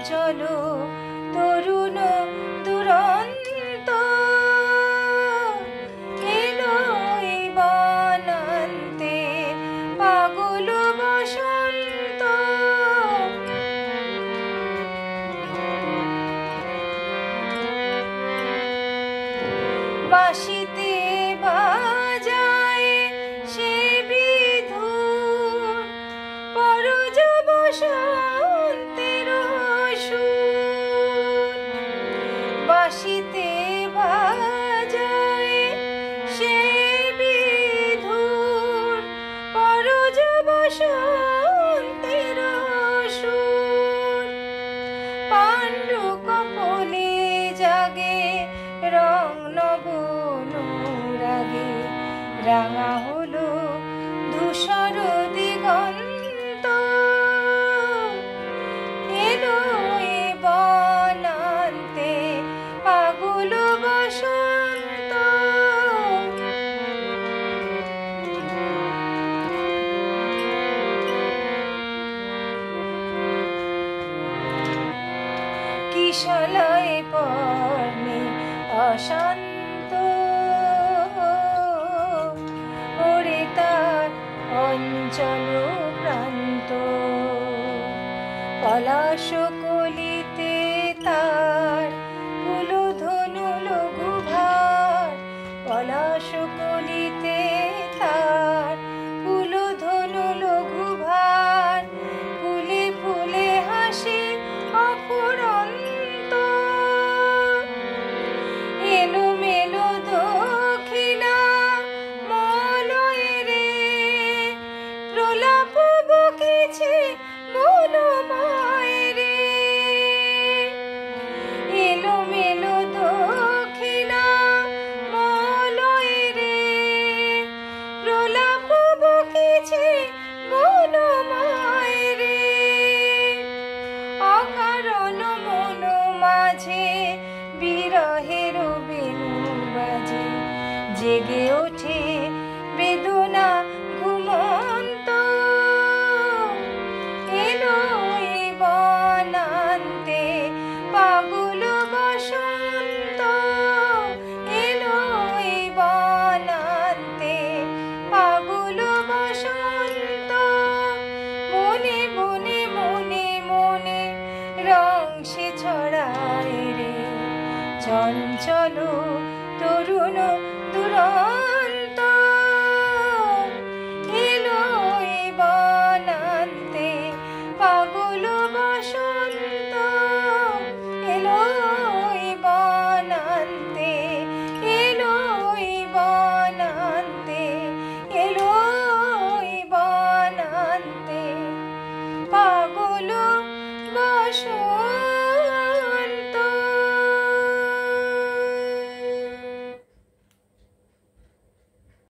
চঞ্চল তরুণ দুরন্ত এলো এই বনান্তে পাগল বসন্ত। বাঁশিতে বাজায় সে বিধুর পরজ বসন্তের সুর। বাঁশিতে বাজায় সে বিধুর পরজ বসন্তের সুর। পাণ্ডু কপলে জাগে রং নব অনুরাগে, রাঙা হলো ধূসর দিগন্ত। এলো এ বনান্তে পাগল বসন্ত। কিশলয়ে পর্ণে অশান্ত ওরে তার অঞ্চল প্রান্ত। পলাশ কলিতে তার কুলধনু লঘু ভার। পলাশ কলিতে তার কুলধনু লঘু ভার। ফুলে ফুলে হাসি অফুরন্ত। এলো মেলো দক্ষিণা মলয়ে রে, প্রলাপ বকিছে মনোময় রে। এলো মেলো দক্ষিণা মলয়ে রে, প্রলাপ বকিছে মনোময় রে। অকারণ মন মাঝে বিরহের বেণু বাজে, জেগে ওঠে বেদনা ঘুমন্ত। এলো এই বনান্তে পাগল বসন্ত। এলো এই বনান্তে পাগল বসন্ত। মনে মনে মনে মনে রং সে ছড়ায় রে, চঞ্চল তরুণ দুরন্ত।